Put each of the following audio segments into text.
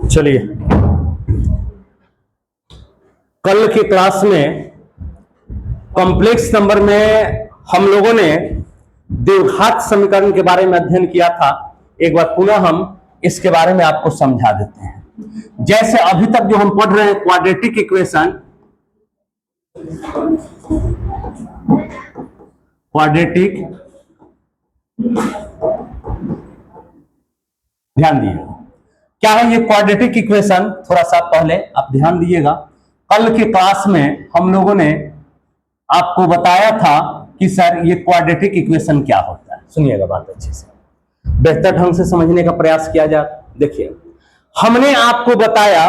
चलिए, कल की क्लास में कॉम्प्लेक्स नंबर में हम लोगों ने द्विघात समीकरण के बारे में अध्ययन किया था। एक बार पुनः हम इसके बारे में आपको समझा देते हैं। जैसे अभी तक जो हम पढ़ रहे हैं क्वाड्रेटिक इक्वेशन, क्वाड्रेटिक, ध्यान दीजिएगा क्या है ये क्वाड्रेटिक इक्वेशन। थोड़ा सा पहले आप ध्यान दीजिएगा, कल की क्लास में हम लोगों ने आपको बताया था कि सर ये क्वाड्रेटिक इक्वेशन क्या होता है। सुनिएगा बात अच्छे से, बेहतर ढंग से समझने का प्रयास किया जाए। देखिए, हमने आपको बताया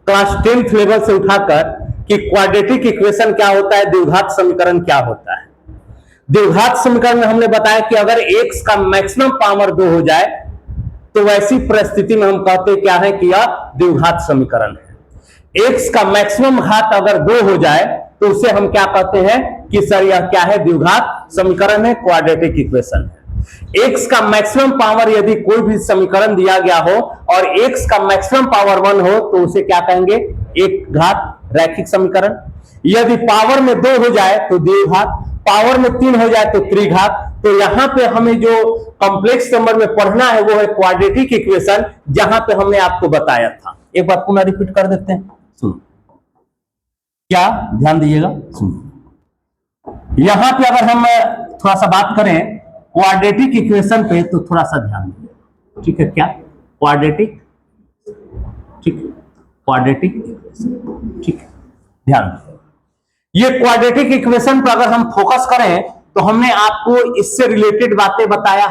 क्लास 10th लेवल से उठाकर कि क्वाड्रेटिक इक्वेशन क्या होता है, द्विघात समीकरण क्या होता है। द्विघात समीकरण में हमने बताया कि अगर x का मैक्सिमम पावर 2 हो जाए तो वैसी परिस्थिति में हम कहते क्या है कि यह द्विघात समीकरण है। x का मैक्सिमम घात अगर 2 हो जाए तो उसे हम क्या कहते हैं कि सर यह क्या है, द्विघात समीकरण है, क्वाड्रेटिक इक्वेशन है। x का मैक्सिमम पावर यदि कोई भी समीकरण दिया गया हो और x का मैक्सिमम पावर 1 हो तो उसे क्या कहेंगे, एक घात रैखिक समीकरण। यदि पावर में 2 हो जाए तो द्विघात, पावर में 3 हो जाए तो त्रिघात। तो यहां पे हमें जो कॉम्प्लेक्स नंबर में पढ़ना है वो है क्वाड्रेटिक इक्वेशन, जहां पे हमने आपको बताया था। एक बार पुनः रिपीट कर देते हैं, सुनो क्या, ध्यान दीजिएगा, सुनो। यहां पे अगर हम थोड़ा सा बात करें क्वाड्रेटिक इक्वेशन पे तो थोड़ा सा ध्यान दीजिएगा, ठीक है। क्या क्वाड्रेटिक, ठीक है, क्वाड्रेटिक इक्वेशन, ठीक है, ध्यान दीजिएगा। ये क्वाड्रेटिक इक्वेशन पर अगर हम फोकस करें तो हमने आपको इससे रिलेटेड बातें बताया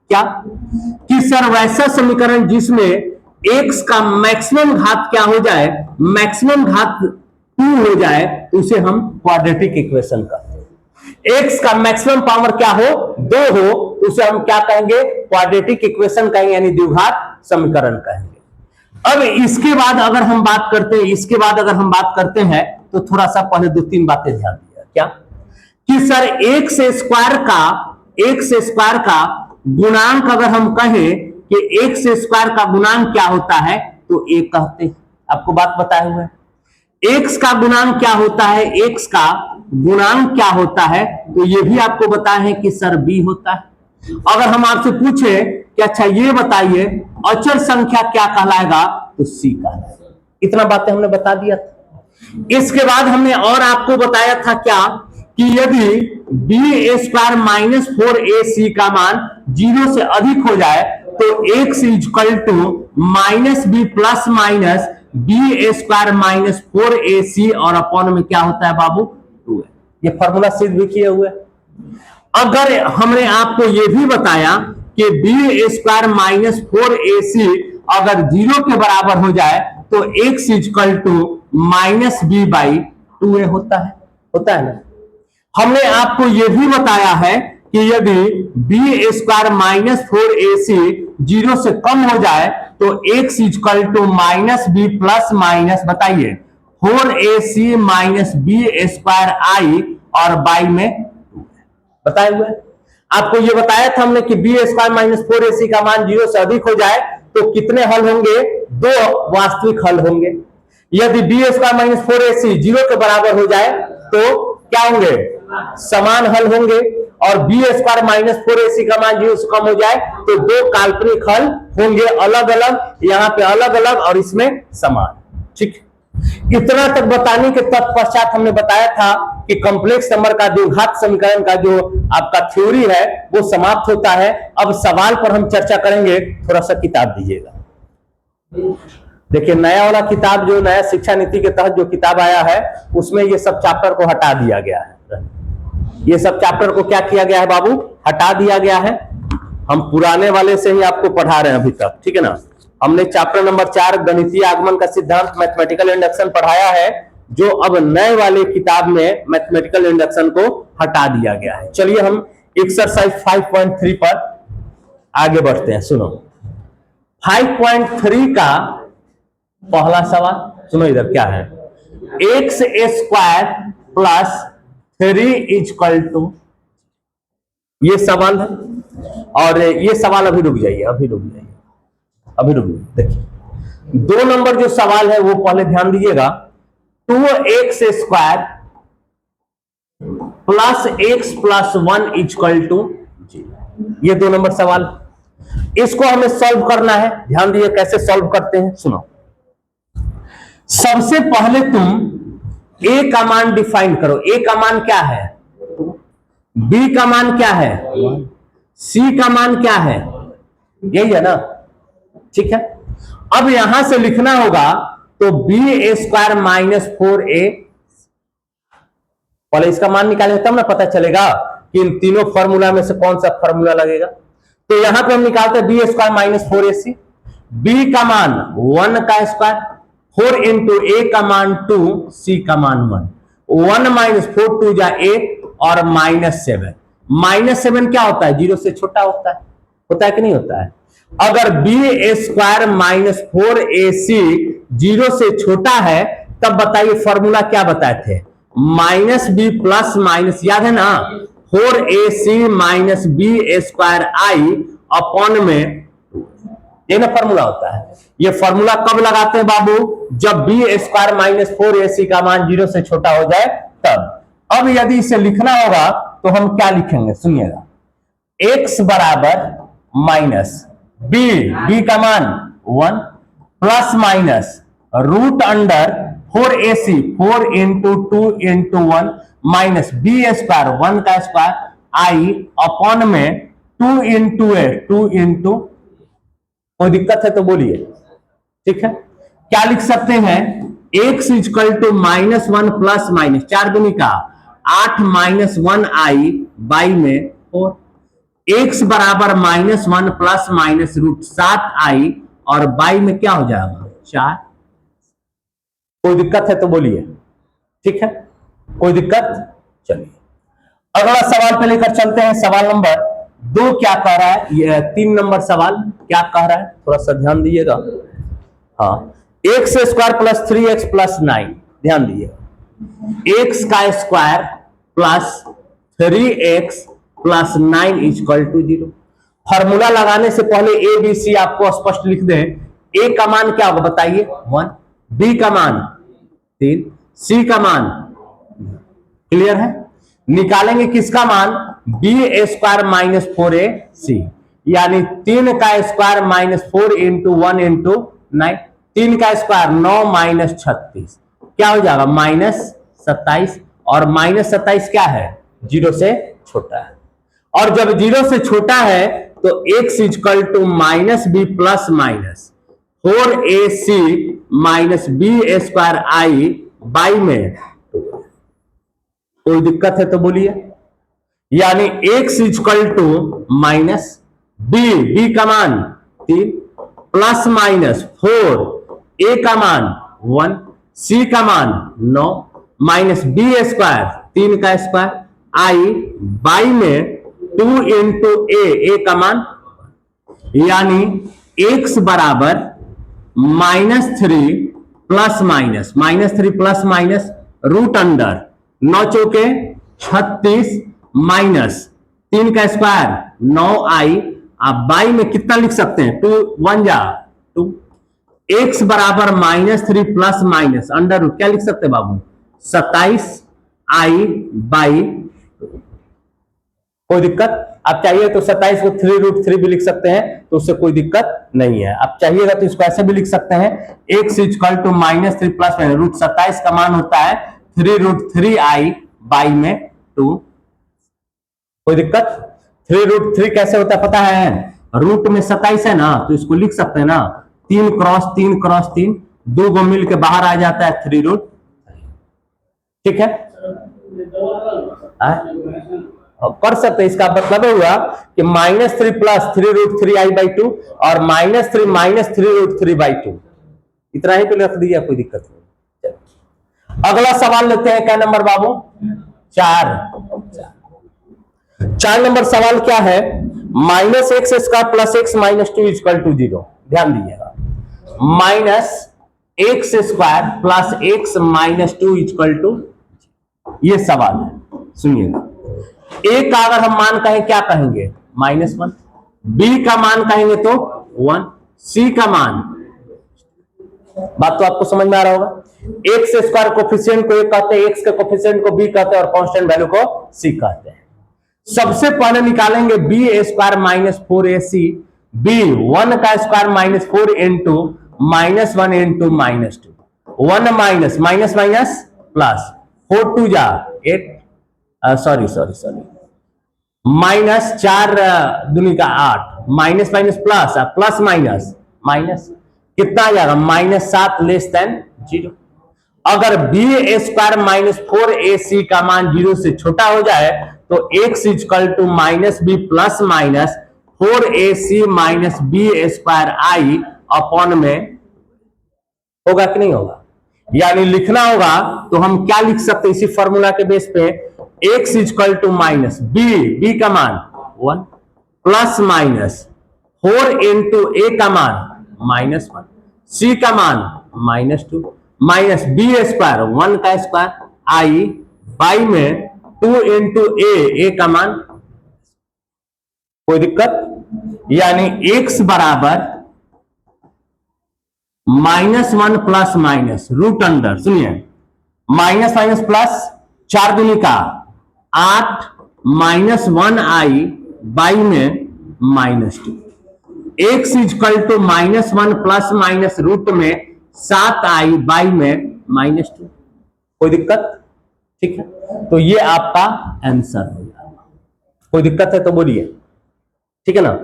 क्या, कि सर वैसा समीकरण जिसमें x का मैक्सिमम घात क्या हो जाए, मैक्सिमम घात 2 हो जाए तो उसे हम क्वाड्रेटिक इक्वेशन कहते हैं। x का मैक्सिमम पावर क्या हो, 2 हो, उसे हम क्या कहेंगे, क्वाड्रेटिक इक्वेशन कहेंगे, यानी द्विघात समीकरण कहेंगे। अब इसके बाद अगर हम बात करते हैं, तो थोड़ा सा पहले 2-3 बातें ध्यान दिया क्या, कि सर x स्क्वायर का गुणांक अगर हम कहें कि x स्क्वायर का गुणांक क्या होता है तो 1 कहते हैं। आपको बात बताए हुए x का गुणांक क्या होता है, x का गुणांक क्या होता है तो ये भी आपको बताए हैं कि सर b होता है। अगर हम आपसे पूछे कि अच्छा ये बताइए अचर संख्या क्या कहलाएगा तो c कहलाएगा। इतना बातें हमने बता दिया था। इसके बाद हमने और आपको बताया था क्या, कि यदि b स्क्वायर माइनस 4ac का मान 0 से अधिक हो जाए तो x equal to minus b plus minus b square minus 4ac और अपॉन में क्या होता है बाबू, 2 है। ये फॉर्मूला सिद्ध भी किए हुए। अगर हमने आपको ये भी बताया कि बी स्क्वायर माइनस 4ac अगर 0 के बराबर हो जाए तो x equal to minus b by 2a होता है ना। हमने आपको यह भी बताया है कि यदि बी स्क्वायर माइनस 4ac 0 से कम हो जाए तो x equal to minus b plus minus, बताइए, 4ac माइनस बी स्क्वायर आई और बाई में 2 बताए हुए। आपको यह बताया था हमने कि बी स्क्वायर माइनस 4ac का मान 0 से अधिक हो जाए तो कितने हल होंगे, 2 वास्तविक हल होंगे। यदि बी स्क्वायर माइनस 4ac 0 के बराबर हो जाए तो क्या होंगे, समान हल होंगे। और बी स्क्वायर माइनस 4ac का मान 0 से कम हो जाए तो 2 काल्पनिक हल होंगे, अलग अलग, यहां पे अलग अलग और इसमें समान, ठीक। इतना तक बताने के तत्पश्चात हमने बताया था कि कॉम्प्लेक्स नंबर का द्विघात समीकरण का जो आपका थ्योरी है वो समाप्त होता है। अब सवाल पर हम चर्चा करेंगे, थोड़ा सा किताब दीजिएगा। देखिए, नया वाला किताब जो नया शिक्षा नीति के तहत जो किताब आया है उसमें ये सब चैप्टर को हटा दिया गया है। ये सब चैप्टर को क्या किया गया है बाबू, हटा दिया गया है। हम पुराने वाले से ही आपको पढ़ा रहे हैं अभी तक, ठीक है ना। हमने चैप्टर नंबर 4 गणितीय आगमन का सिद्धांत, मैथमेटिकल इंडक्शन पढ़ाया है, जो अब नए वाले किताब में मैथमेटिकल इंडक्शन को हटा दिया गया है। चलिए हम एक्सरसाइज 5.3 पर आगे बढ़ते हैं। सुनो 5.3 का पहला सवाल, सुनो इधर क्या है, x square plus 3 equal to, ये सवाल है। और ये सवाल अभी रुक जाइए, अभी रुक जाइए, अभी रुक जाइए। देखिए 2 नंबर जो सवाल है वो पहले ध्यान दीजिएगा। 2x square plus x plus 1 equal to 0, ये 2 नंबर सवाल। इसको हमें सॉल्व करना है। ध्यान दीजिए कैसे सॉल्व करते हैं, सुनो। सबसे पहले तुम a का मान डिफाइन करो। a का मान क्या है, b का मान क्या है, c का मान क्या है, यही है ना, ठीक है। अब यहां से लिखना होगा तो b स्क्वायर माइनस 4a, पहले इसका मान निकालेंगे तब ना पता चलेगा कि इन तीनों फॉर्मूला में से कौन सा फॉर्मूला लगेगा। तो यहां पे हम निकालते हैं b square minus 4ac, b का मान 1 का स्क्वायर, 4 इंटू a का मान 2, c का मान 1, 1 माइनस 4 2 जा 8 और माइनस 7। माइनस 7 क्या होता है, 0 से छोटा होता है कि नहीं होता है। अगर b स्क्वायर माइनस 4ac 0 से छोटा है तब बताइए फॉर्मूला क्या बताए थे, माइनस बी प्लस माइनस, याद है ना, 4ac minus b square i upon में, ये ना फॉर्मूला होता है। ये फॉर्मूला कब लगाते हैं बाबू, जब बी स्क्वायर माइनस 4ac का मान 0 से छोटा हो जाए तब। अब यदि इसे लिखना होगा तो हम क्या लिखेंगे, सुनिएगा। x बराबर माइनस बी का मान 1 plus minus root under 4ac 4 into 2 into 1 minus b square 1 का स्क्वायर आई अपॉन में 2 इंटू ए 2 इंटू, कोई दिक्कत है तो बोलिए, ठीक है। क्या लिख सकते हैं, x equal to minus 1 plus minus 4 गुनी का 8 माइनस 1 आई बाई में 4, x बराबर माइनस 1 प्लस माइनस रूट 7 आई और बाई में क्या हो जाएगा 4। कोई दिक्कत है तो बोलिए, ठीक है, कोई दिक्कत। चलिए अगला सवाल पे लेकर चलते हैं। सवाल नंबर 2 क्या कह रहा है, ये 3 नंबर सवाल क्या कह रहा है, थोड़ा सा ध्यान दीजिएगा। हाँ, x square plus 3x plus 9, ध्यान दीजिएगा, एक्स का square plus 3x plus 9 equal to 0। Formula लगाने से पहले ए बी सी आपको स्पष्ट लिख दें। ए का मान क्या होगा बताइए 1, बी का मान 3, सी का मान, क्लियर है। निकालेंगे किसका मान, बी स्क्वायर माइनस 4ac, यानी 3 का स्क्वायर माइनस 4 इंटू 1 इंटू 9, 3 का स्क्वायर 9 माइनस 36, क्या हो जाएगा माइनस 27, और माइनस 27 क्या है, 0 से छोटा है। और जब 0 से छोटा है तो x equal to minus b plus minus 4ac minus b square i by में, कोई दिक्कत है तो बोलिए, यानी x equal to minus B का मान 3 प्लस माइनस 4, a का मान 1, c का मान 9 माइनस बी स्क्वायर 3 का स्क्वायर आई बाई में 2 इंटू ए का मान, यानी x बराबर -3 plus -3 plus minus root under 9 चौके 36 माइनस 3 का स्क्वायर 9i, आप बाई में कितना लिख सकते हैं 2 1 जा 2, x बराबर -3 प्लस माइनस अंडर रूट, क्या लिख सकते हैं बाबू 27i बाई, कोई दिक्कत। आप चाहिए तो 27 को 3√3 भी लिख सकते हैं, तो उससे कोई दिक्कत नहीं है। आप चाहिएगा तो इसको ऐसे भी लिख सकते हैं, x equal to -3 plus root 27 का मान होता है 3√3i बाई में 2, कोई दिक्कत। 3√3 कैसे होता है पता है, रूट में 27 है ना, तो इसको लिख सकते हैं ना 3 क्रॉस 3 क्रॉस 3, 2 को मिल के बाहर आ जाता है 3√3, ठीक है। कर सकते हैं, इसका मतलब हुआ कि -3 प्लस 3√3i बाई 2 और -3 3√3/2, इतना ही तो लिख दिया, कोई दिक्कत नहीं। अगला सवाल लेते हैं, क्या नंबर बाबू 4 नंबर सवाल क्या है, -x square plus x minus 2 equal to 0। ध्यान दीजिएगा, -x square plus x minus 2 equal to, ये सवाल है, सुनिएगा। एक का अगर हम मान कहें क्या कहेंगे, -1, बी का मान कहेंगे तो 1, सी का मान, बात तो आपको समझ में आ रहा होगा। एक्स स्क्वायर कोफिशिएंट को ए कहते हैं, एक्स के कोफिशिएंट को बी कहते हैं और कांस्टेंट वैल्यू को सी कहते हैं। सबसे पहले निकालेंगे बी ए स्क्वायर माइनस 4ac, बी 1 का square minus 4 into -1 into -2, 1 minus minus minus plus, 4 2 जा 8, सॉरी माइनस 4 दूनी का 8, minus minus plus, plus minus minus, कितना आ जाएगा -7 लेस देन 0। अगर बी ए स्क्वायर माइनस 4ac का मान 0 से छोटा हो जाए तो x equal to minus b plus minus 4ac minus b square i upon में होगा कि नहीं होगा। यानी लिखना होगा तो हम क्या लिख सकते हैं इसी फॉर्मूला के बेस पे, x equal to minus B का मान 1 प्लस माइनस 4 इंटू ए का मान -1, सी का मान -2 माइनस बी स्क्वायर 1 का स्क्वायर आई बाई में 2 इंटू ए का मान, कोई दिक्कत। यानी x बराबर -1 प्लस माइनस रूट अंडर, सुनिए माइनस माइनस प्लस 4 दूनी का 8 -1 आई बाई में -2, x equal to -1 plus minus root में 7 आई बाई में -2, कोई दिक्कत, ठीक है। तो ये आपका आंसर हो जाएगा। कोई दिक्कत है तो बोलिए, ठीक है ना।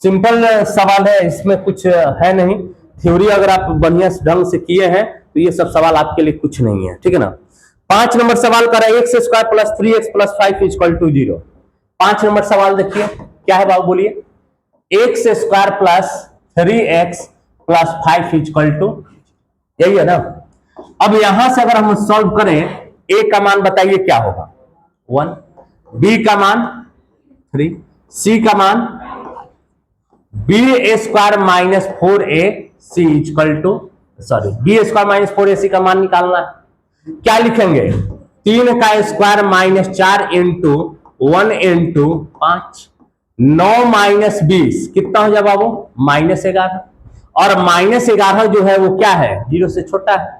सिंपल सवाल है, इसमें कुछ है नहीं। थ्योरी अगर आप बढ़िया ढंग से किए हैं तो ये सब सवाल आपके लिए कुछ नहीं है, ठीक है ना। 5 नंबर सवाल कर रहा है x square plus 3x plus 5 equal to 0। 5 number सवाल देखिए क्या है बाबू, बोलिए। X square plus 3x plus 5 equal to, यही है ना। अब यहां से अगर हम सॉल्व करें, ए का मान बताइए क्या होगा 1, बी का मान 3, सी का मान B square minus 4ac equal to, sorry B square minus 4ac का मान निकालना है। क्या लिखेंगे 3 का square minus 4 into 1 into 5, 9 minus 20 कितना हो जाए बाबू -11, और -11 जो है वो क्या है 0 से छोटा है।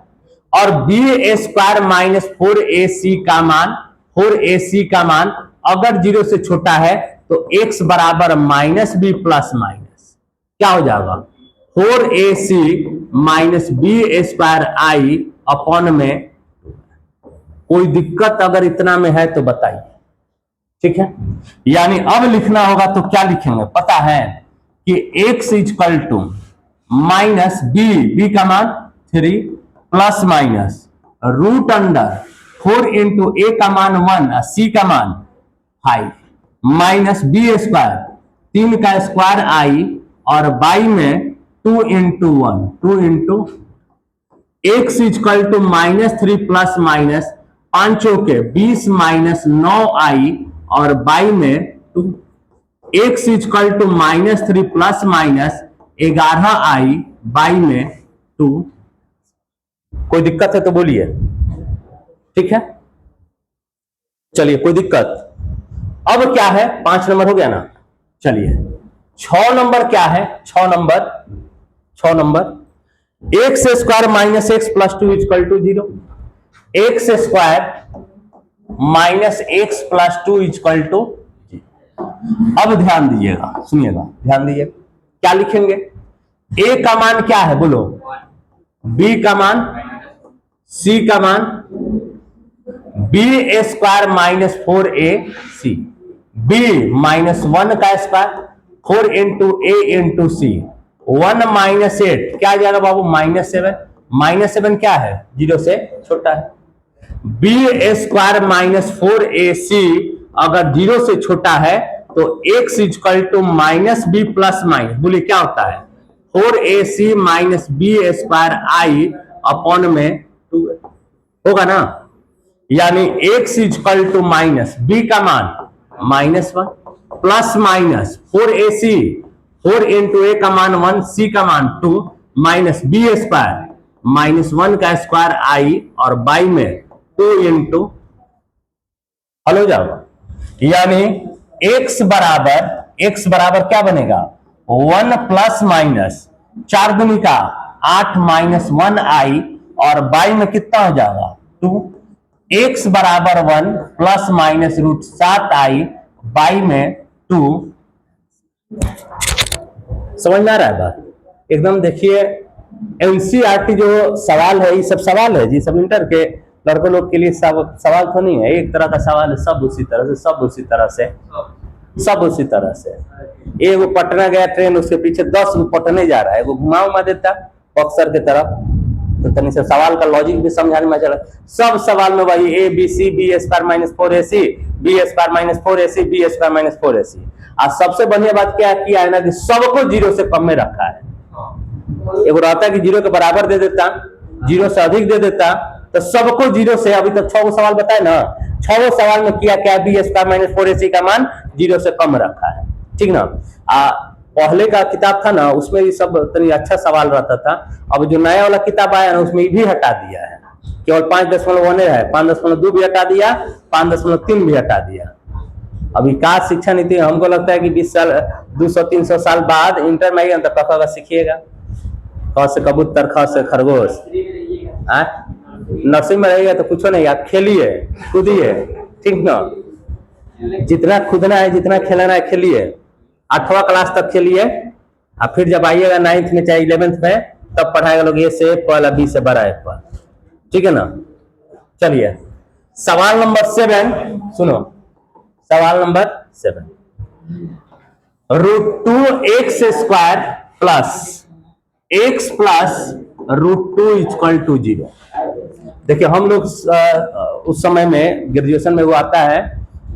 और बी स्क्वायर माइनस 4ac का मान, 4ac का मान अगर 0 से छोटा है तो x बराबर माइनस बी प्लस माइनस क्या हो जाएगा 4ac minus b square i upon में। कोई दिक्कत अगर इतना में है तो बताइए, ठीक है। यानी अब लिखना होगा तो क्या लिखेंगे पता है कि x equal to minus B का मान 3 plus minus root under 4 into A का मान 1, सी का मान 5 माइनस बी स्क्वायर 3 का स्क्वायर आई और बाई में 2 into 1, 2 into x equal to -3 plus minus 5 के 20 माइनस 9 आई और बाई में 2, x equal to -3 plus minus 11 i by में 2। कोई दिक्कत है तो बोलिए, ठीक है। चलिए कोई दिक्कत। अब क्या है 5 नंबर हो गया ना। चलिए 6 नंबर क्या है, 6 number x square minus x plus 2 equal to 0, x square minus x plus 2 equal to. अब ध्यान दीजिएगा, सुनिएगा ध्यान दीजिए क्या लिखेंगे। ए का मान क्या है बोलो, बी का मान, सी का मान B square minus 4ac, B minus 1 का square 4 into A into C, 1 minus 8 क्या आ जाएगा बाबू -7, -7 क्या है 0 से छोटा है। बी स्क्वायर माइनस 4ac अगर 0 से छोटा है तो x equal to minus b plus minus, बोलिए क्या होता है 4ac minus b square i upon में 2 होगा ना। यानी x equal to minus B का मान -1 plus minus 4ac 4 into A का मान 1, सी का मान 2 माइनस बी स्क्वायर -1 का स्क्वायर आई और बाई में 2 इंटू हल हो जाएगा। यानी x बराबर x बराबर क्या बनेगा 1 प्लस माइनस 4 दूनी का 8 माइनस 1i और बाई में कितना हो जाएगा 2। x बराबर 1 plus minus root 7i by में 2। समझ में आ रहा है बात एकदम। देखिए एनसीईआरटी जो सवाल है ये सब सवाल है जी, सब इंटर के लड़कों लोग के लिए सब सवाल तो नहीं है, एक तरह का सवाल है, सब उसी तरह से सब उसी तरह से सब उसी तरह से। ये वो पटना गया ट्रेन, उसके पीछे 10 पटने जा रहा है, वो घुमा उमा देता बक्सर के तरफ, तो तनी से सवाल का लॉजिक भी समझाने में चला। सब सवाल में वही a b c b square minus 4ac b square minus 4ac b square minus 4ac। आज सबसे बढ़िया बात क्या किया है ना कि सबको जीरो से कम में रखा है। एगो रहता है कि जीरो के बराबर दे देता, जीरो से अधिक दे देता, तो सबको जीरो से, अभी तक 6 सवाल बताए ना, 6 सवाल में किया क्या बी स्क्वायर माइनस 4ac का मान जीरो से कम रखा है, ठीक ना। पहले का किताब था ना उसमें ये सब तनी अच्छा सवाल रहता था, अब जो नया वाला किताब आया ना उसमें भी हटा दिया है, केवल 5.1 है, 5.2 भी हटा दिया, 5.3 भी हटा दिया। अभी का शिक्षा नीति हमको लगता है कि 20 साल 200-300 साल बाद इंटर में आएगा तो क सीखिएगा, क से कबूतर ख से खरगोश। नर्सिंग में रहेगा तो कुछ नहीं, आप खेलिए कूदिए, ठीक ना, जितना कूदना है जितना खेलना है खेलिए, 8वां क्लास तक खेलिए, और फिर जब आइएगा 9th में चाहे 11th में तब पढ़ाएगा लोग ए से एप्पल, बी से बड़ा एप्पल, ठीक है ना। चलिए सवाल नंबर 7 सुनो, सवाल number 7 √2x² plus x plus √2 equal to 0। देखिए हम लोग उस समय में ग्रेजुएशन में वो आता है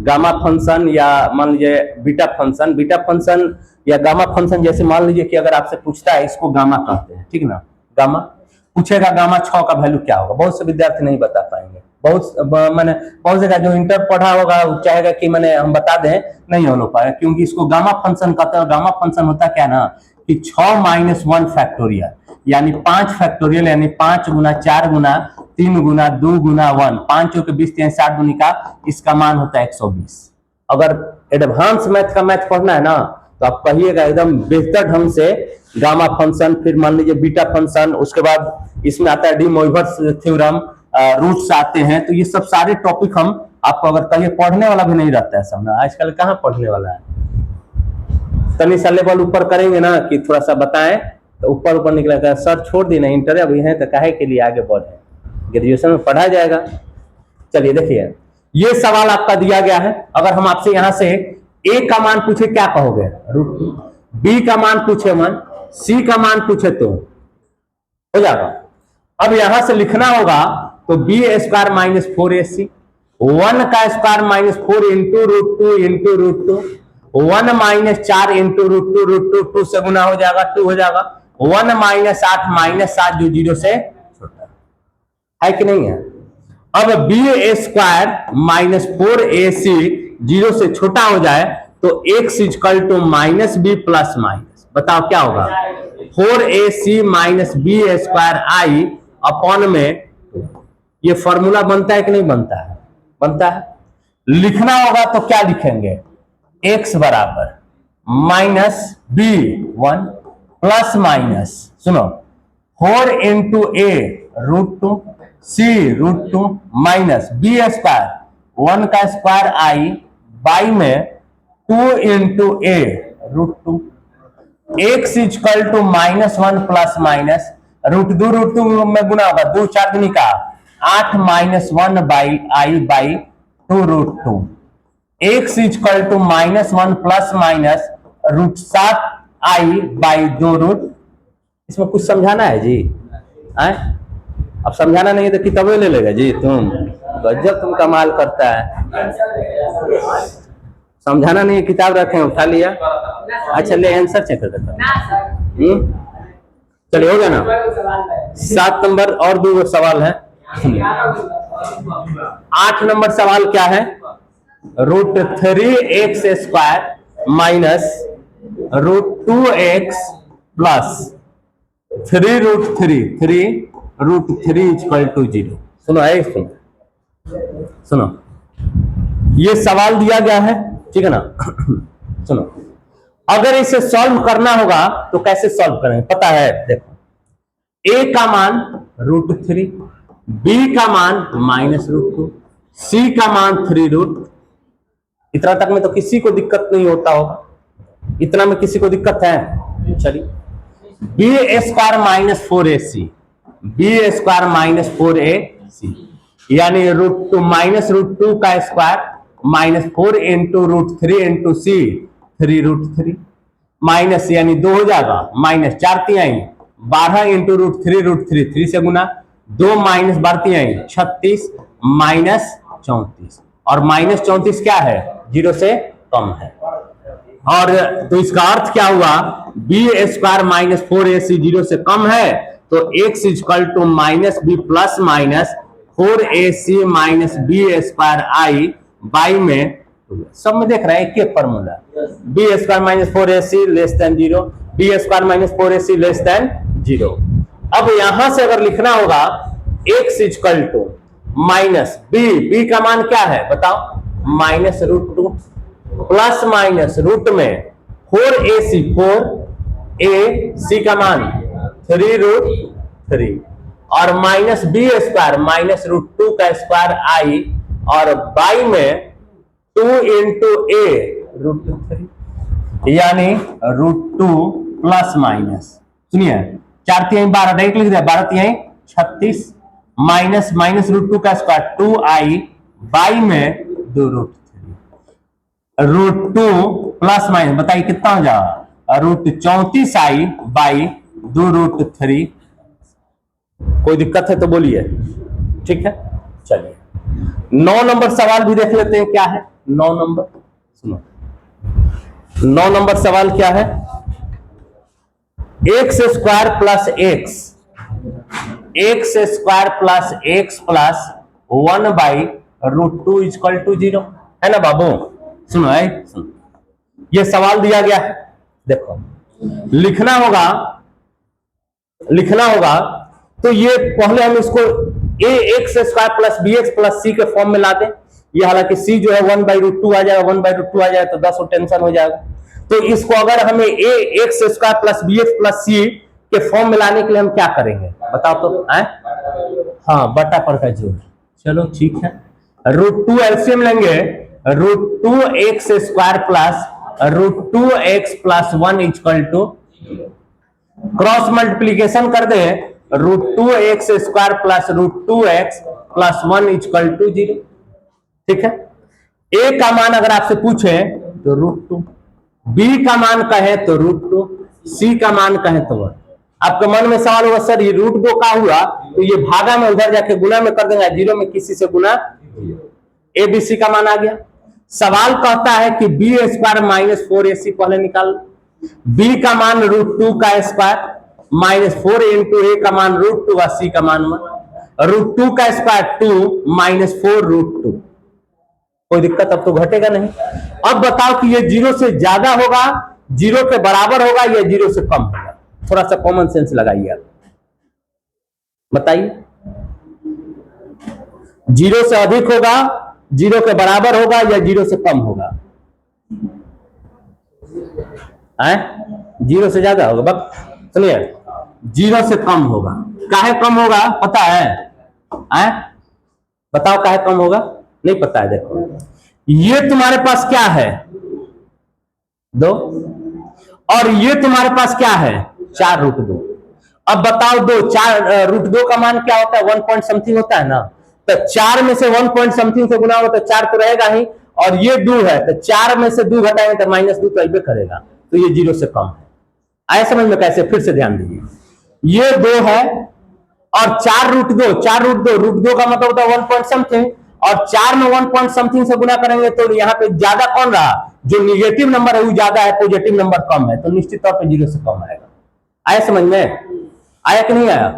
गामा फंक्शन या मान लीजिए बीटा फंक्शन या गामा फंक्शन, जैसे मान लीजिए कि अगर आपसे पूछता है इसको गामा कहते हैं, ठीक ना, गामा पूछेगा गामा 6 का वैल्यू क्या होगा, बहुत से विद्यार्थी नहीं बता पाएंगे, बहुत से का जो इंटर पढ़ा होगा वो चाहेगा कि मैंने हम बता दें, नहीं हो पाएगा, क्योंकि इसको गामा फंक्शन कहते हैं। गामा फंक्शन होता क्या ना कि 6 - 1 फैक्टोरियल यानी 5 फैक्टोरियल यानी 5 गुना 4 गुना 3 गुना 2 गुना 1, 5 के 20 60 गुनी का, इसका मान होता है 120। अगर एडवांस मैथ का मैथ पढ़ना है ना तो आप कहिएगा एकदम बेहतर ढंग से गामा फंक्शन, फिर मान लीजिए बीटा फंक्शन, उसके बाद इसमें आता है डी मोइवर्स थ्योरम, रूट्स आते हैं, तो ये सब सारे टॉपिक हम आपको अगर कहिए पढ़ने वाला भी नहीं रहता है सब ना, आजकल कहाँ पढ़ने वाला है, तनी सा लेवल ऊपर करेंगे ना कि थोड़ा सा बताएं तो ऊपर ऊपर निकलेगा, सर छोड़ दी ना इंटर अभी है तो काहे के लिए आगे बढ़े, ग्रेजुएशन में पढ़ा जाएगा। चलिए देखिए ये सवाल आपका दिया गया है, अगर हम आपसे यहां से ए का मान पूछे क्या कहोगे √2, बी का मान पूछे 1, सी का मान पूछे तो हो जाएगा। अब यहां से लिखना होगा तो b² माइनस 4ac, 1 का square minus 4 into √2 into √2, 1 minus 4 into √2 2 से गुना हो जाएगा 2 हो जाएगा, 1 माइनस 8 माइनस 7 जो 0 से छोटा है कि नहीं है। अब b² माइनस 4ac 0 से छोटा हो जाए तो x equal to minus b plus minus, बताओ क्या होगा 4ac minus b² i upon में, ये फॉर्मूला बनता है कि नहीं बनता है, बनता है। लिखना होगा तो क्या लिखेंगे x बराबर माइनस b1 प्लस माइनस, सुनो 4 into a √2 c √2 minus b² 1 का स्क्वायर i बाई में 2 into a √2, x equal to -1 plus minus √2 में गुना होगा 2 4 दूनी का 8 minus 1 by i by 2 √2, x equal to -1 plus minus √7 i by 2 √। इसमें कुछ समझाना है जी, अब समझाना नहीं है तो किताबें ले लेगा जी, तुम गजब तुम कमाल करता है, समझाना नहीं है किताब रखे उठा लिया, अच्छा ले आंसर चेक कर देता। चलिए हो गया ना, 7 नंबर और 2 सवाल है। 8 नंबर सवाल क्या है, √3x² minus √2x plus 3 √3 equal to 0। सुनो है, सुनो ये सवाल दिया गया है, ठीक है ना। सुनो अगर इसे सॉल्व करना होगा तो कैसे सॉल्व करेंगे पता है? देखो, a का मान √3, b का मान -√2, c का मान 3√। इतना तक में तो किसी को दिक्कत नहीं होता होगा, इतना में किसी को दिक्कत है? चलिए, b² -4ac, b² -4ac यानी √2 का square -4 into √3 into c 3√3 minus यानी 2 हो जाएगा, माइनस 4 तिहाई 12 इंटू √3 3 से गुना, 2 माइनस 12 तिहाई 36 -34 और -34 क्या है? 0 से कम है। और तो इसका अर्थ क्या हुआ? b² -4ac 0 से कम है तो x = -b plus minus 4ac -b² i by में, सब में देख रहे हैं एक formula, b² -4ac less than 0, b² -4ac less than 0। अब यहां से अगर लिखना होगा x = माइनस b का मान क्या है बताओ? -√2 प्लस माइनस रूट में 4ac 4ac का मान 3√3 और माइनस b² -√2 का स्क्वायर i और बाई में 2 इंटू a √3 यानी √2 प्लस माइनस, सुनिए 4 तिहाई 12 डायरेक्ट लिख दिया, 12 तिहाई 36 माइनस -√2 का स्क्वायर 2i बाई में 2√3 √2 प्लस माइनस बताइए कितना हो जाएगा? √34i by 2√3। कोई दिक्कत है तो बोलिए, ठीक है। चलिए 9 नंबर सवाल भी देख लेते हैं क्या है। 9 नंबर सुनो, 9 नंबर सवाल क्या है? x² plus x plus 1 by √2 = 0 है ना बाबू? सुनो है, सुनो, ये सवाल दिया गया है, देखो लिखना होगा तो ये पहले हम इसको ax² plus bx plus c के फॉर्म में ला दें। ये हालांकि c जो है 1/√2 आ जाएगा, 1/√2 आ जाएगा तो 10 टेंशन हो जाएगा। तो इसको अगर हमें ax² plus bx plus c के फॉर्म में लाने के लिए हम क्या करेंगे बताओ तो? हाँ, बटा पर का जोड़। चलो ठीक है, √2 एलसीएम लेंगे, √2x² plus √2x plus 1 = cross multiplication कर दे, √2x² प्लस √2x प्लस 1 = 0। ठीक है, a का मान अगर आपसे पूछे तो √2, b का मान कहे तो √2, c का मान कहे तो 1। आपके मन में सवाल होगा सर ये √2 का हुआ तो ये भागा में उधर जाके गुना में कर देंगे, 0 में किसी से गुना, a b c का मान आ गया। सवाल कहता है कि b² -4ac पहले निकाल, b का मान √2 का स्क्वायर -4 इंटू a का मान √2 और c का मान 1, √2 का स्क्वायर 2 -4 √2। कोई दिक्कत अब तो घटेगा नहीं। अब बताओ कि ये 0 से ज्यादा होगा, 0 के बराबर होगा या 0 से कम होगा? थोड़ा सा कॉमन सेंस लगाइए आप, बताइए। 0 से अधिक होगा, 0 के बराबर होगा या 0 से कम होगा? 0 से ज्यादा होगा। बस सुनिए, 0 से कम होगा। काहे कम होगा पता है? बताओ काहे कम होगा? नहीं पता है। देखो ये तुम्हारे पास क्या है 2 और ये तुम्हारे पास क्या है 4√2। अब बताओ 4√2 का मान क्या होता है? 1 पॉइंट समथिंग होता है ना, तो 4 में से 1 पॉइंट समथिंग से गुना होगा तो 4 तो रहेगा ही, और ये 2 है तो 4 में से 2 घटाएंगे तो -2 तो अबे करेगा, तो ये 0 से कम है। आया समझ में कैसे? फिर से ध्यान दीजिए, ये 2 है और 4√2 √2 का मतलब होता है 1 पॉइंट समथिंग, और 4 में 1 पॉइंट समथिंग से गुना करेंगे तो यहाँ पे ज्यादा कौन रहा? जो निगेटिव नंबर है वो ज्यादा है, पॉजिटिव नंबर कम है, तो निश्चित तौर पर 0 से कम आएगा। आया समझ में? आया कि नहीं आया?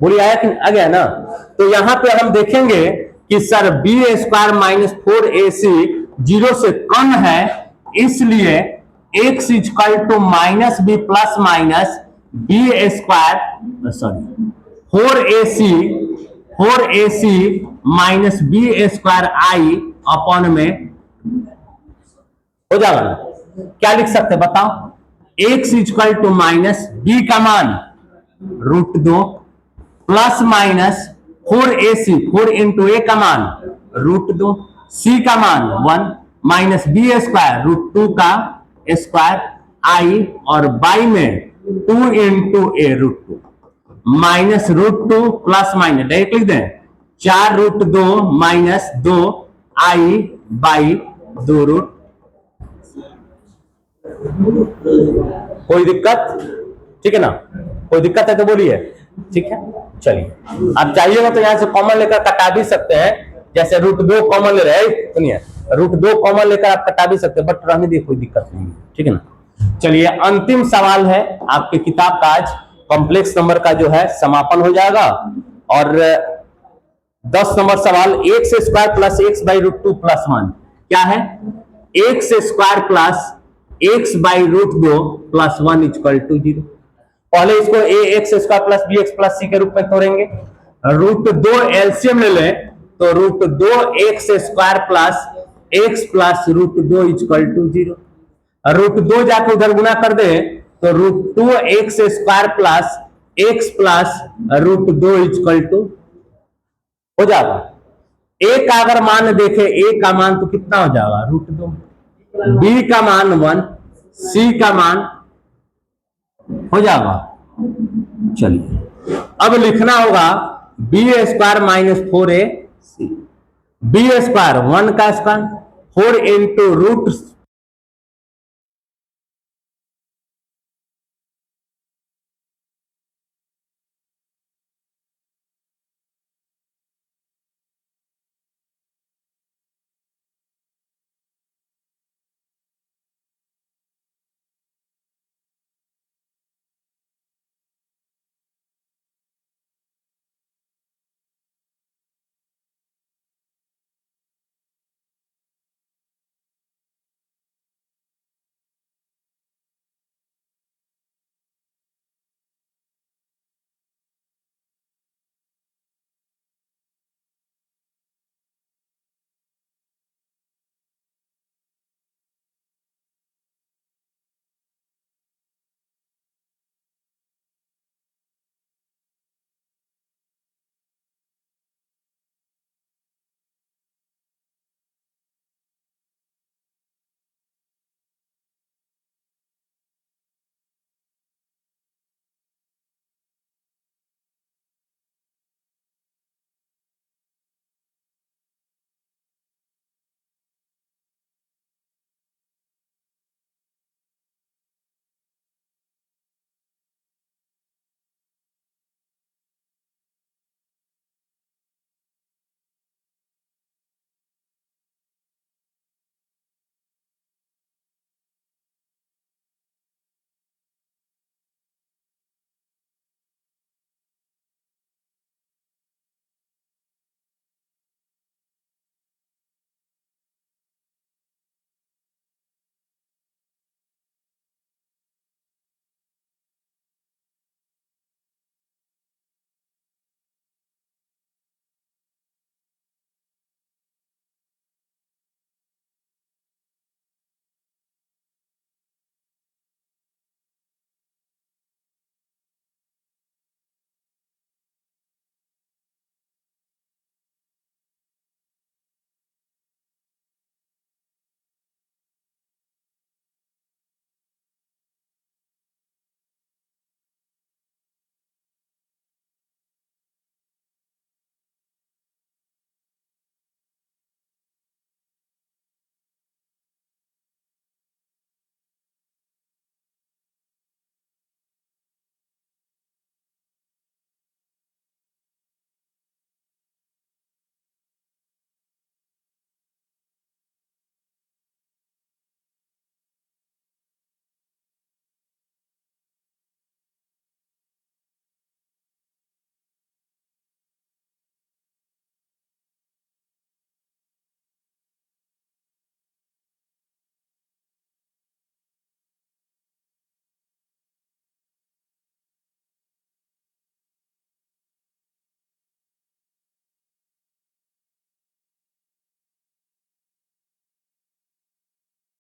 बोलिए आया कि आ गया ना? तो यहां पे हम देखेंगे कि सर b² -4ac 0 से कम है, इसलिए x = -b plus minus b², 4ac -b² i upon में हो जाएगा ना, क्या लिख सकते हैं बताओ? x equal to minus B का मान √2 plus minus 4ac 4 into A का मान √2 c का मान 1 माइनस बी स्क्वायर √2 का स्क्वायर आई और बाई में 2 इंटू ए √2 माइनस √2 प्लस माइनस डायरेक्ट लिख दें 4√2 माइनस 2 आई बाई 2 कोई दिक्कत? ठीक है ना? कोई दिक्कत है तो बोलिए। ठीक है, चलिए आप चाहिएगा तो यहां से कॉमन लेकर कटा भी सकते हैं, जैसे √2 कॉमन ले रहे हैं, सुनिए √2 कॉमन लेकर आप कटा भी सकते हैं, बट रहने दीजिए, कोई दिक्कत नहीं है। ठीक है ना? चलिए अंतिम सवाल है आपके किताब का, आज कॉम्प्लेक्स नंबर का जो है समापन हो जाएगा। और 10 नंबर सवाल, x square plus x by √2 plus 1 क्या है? X square plus x by √2 plus 1 equal to 0। पहले इसको A x square plus B x plus C के रूप में तोड़ेंगे। √2 एलसीएम ले लें तो √2 x square plus x plus √2 equal to 0। √2 जाके उधर गुना कर दे तो √2 x square plus x plus √2 equal to हो जाएगा। ए का अगर मान देखे, ए का मान तो कितना हो जाएगा √2, बी का मान 1, सी का मान हो जाएगा। चलिए अब लिखना होगा b square minus 4ac, b square 1 का स्क्वायर 4 इंटू